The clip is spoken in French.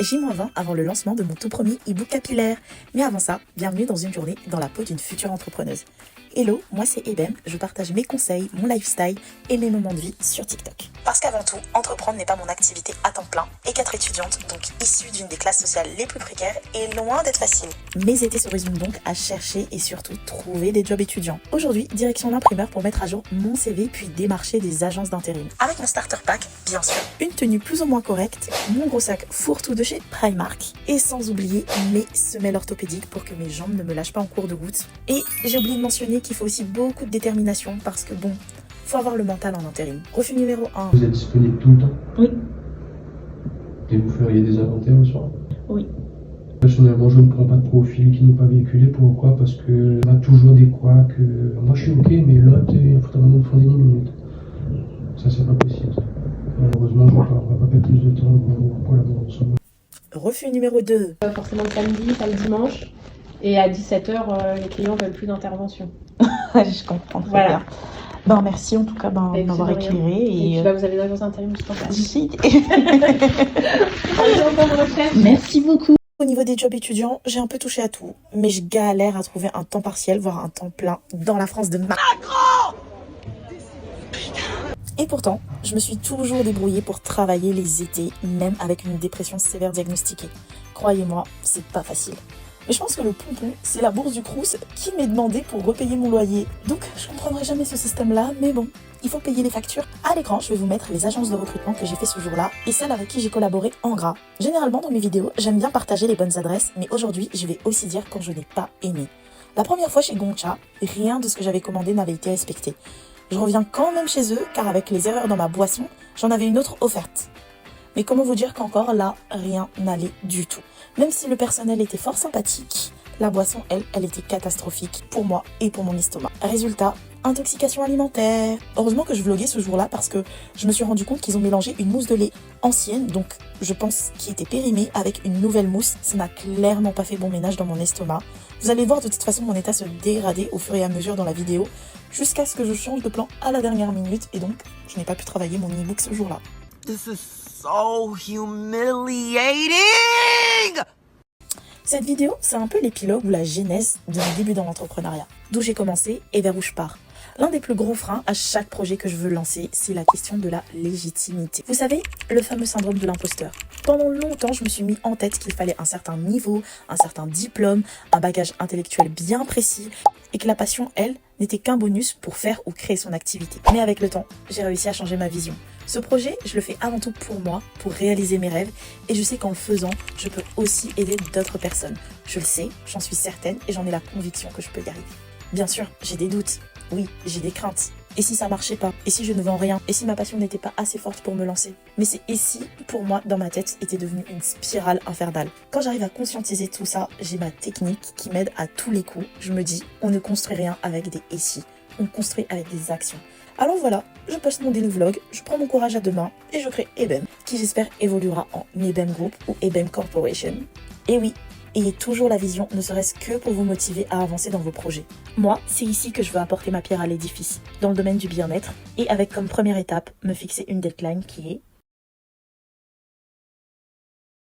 J-20 avant le lancement de mon tout premier e-book capillaire. Mais avant ça, bienvenue dans une journée dans la peau d'une future entrepreneuse. Hello, moi c'est Ebem, je partage mes conseils, mon lifestyle et mes moments de vie sur TikTok. Parce qu'avant tout, entreprendre n'est pas mon activité à temps plein et qu'être étudiante, donc issue d'une des classes sociales les plus précaires, est loin d'être facile. Mes étés se résument donc à chercher et surtout trouver des jobs étudiants. Aujourd'hui, direction l'imprimeur pour mettre à jour mon CV puis démarcher des agences d'intérim. Avec mon starter pack, bien sûr, une tenue plus ou moins correcte, mon gros sac fourre-tout de chez Primark et sans oublier mes semelles orthopédiques pour que mes jambes ne me lâchent pas en cours de route. Et j'ai oublié de mentionner qu'il faut aussi beaucoup de détermination parce que bon, faut avoir le mental en intérim. Refus numéro 1. Vous êtes disponible tout le temps? Oui. Et vous feriez des inventaires le soir? Oui. Personnellement, je ne prends pas de profil qui n'est pas véhiculé. Pourquoi? Parce que on a toujours des couacs. Moi, je suis ok, mais l'autre, il faudra nous prendre 10 minutes. Ça, c'est pas possible. Malheureusement, on va pas faire plus de temps pour collaborer ensemble. Refus numéro 2. Forcément le samedi, pas le dimanche. Et à 17h, les clients veulent plus d'intervention. Je comprends très bien. Ben, merci en tout cas de m'avoir éclairé. Et puis, vous avez l'agence d'intérim juste en face. Si. Recherche. Merci beaucoup. Au niveau des jobs étudiants, j'ai un peu touché à tout, mais je galère à trouver un temps partiel, voire un temps plein dans la France de ma... Et pourtant, je me suis toujours débrouillée pour travailler les étés, même avec une dépression sévère diagnostiquée. Croyez-moi, c'est pas facile. Mais je pense que le pompon, c'est la bourse du Crous qui m'est demandée pour repayer mon loyer. Donc, je comprendrai jamais ce système-là, mais bon, il faut payer les factures. À l'écran, je vais vous mettre les agences de recrutement que j'ai fait ce jour-là et celles avec qui j'ai collaboré en gras. Généralement, dans mes vidéos, j'aime bien partager les bonnes adresses, mais aujourd'hui, je vais aussi dire quand je n'ai pas aimé. La première fois chez Gongcha, rien de ce que j'avais commandé n'avait été respecté. Je reviens quand même chez eux, car avec les erreurs dans ma boisson, j'en avais une autre offerte. Mais comment vous dire qu'encore là, rien n'allait du tout. Même si le personnel était fort sympathique, la boisson, elle était catastrophique pour moi et pour mon estomac. Résultat, intoxication alimentaire. Heureusement que je vloguais ce jour-là parce que je me suis rendu compte qu'ils ont mélangé une mousse de lait ancienne, donc je pense qui était périmée, avec une nouvelle mousse. Ça n'a clairement pas fait bon ménage dans mon estomac. Vous allez voir de toute façon mon état se dégrader au fur et à mesure dans la vidéo, jusqu'à ce que je change de plan à la dernière minute et donc je n'ai pas pu travailler mon e-book ce jour-là. This is so humiliating! Cette vidéo, c'est un peu l'épilogue ou la genèse de mon début dans l'entrepreneuriat. D'où j'ai commencé et vers où je pars. L'un des plus gros freins à chaque projet que je veux lancer, c'est la question de la légitimité. Vous savez, le fameux syndrome de l'imposteur. Pendant longtemps, je me suis mis en tête qu'il fallait un certain niveau, un certain diplôme, un bagage intellectuel bien précis et que la passion, elle, n'était qu'un bonus pour faire ou créer son activité. Mais avec le temps, j'ai réussi à changer ma vision. Ce projet, je le fais avant tout pour moi, pour réaliser mes rêves et je sais qu'en le faisant, je peux aussi aider d'autres personnes. Je le sais, j'en suis certaine et j'en ai la conviction que je peux y arriver. Bien sûr, j'ai des doutes. Oui, j'ai des craintes. Et si ça marchait pas? Et si je ne vends rien? Et si ma passion n'était pas assez forte pour me lancer? Mais c'est et si, pour moi, dans ma tête, était devenu une spirale infernale. Quand j'arrive à conscientiser tout ça, j'ai ma technique qui m'aide à tous les coups. Je me dis, on ne construit rien avec des et si. On construit avec des actions. Alors voilà, je poste mon daily vlog, je prends mon courage à deux mains et je crée Ebem, qui j'espère évoluera en Ebem Group ou Ebem Corporation. Et oui, ayez toujours la vision, ne serait-ce que pour vous motiver à avancer dans vos projets. Moi, c'est ici que je veux apporter ma pierre à l'édifice, dans le domaine du bien-être, et avec comme première étape, me fixer une deadline qui est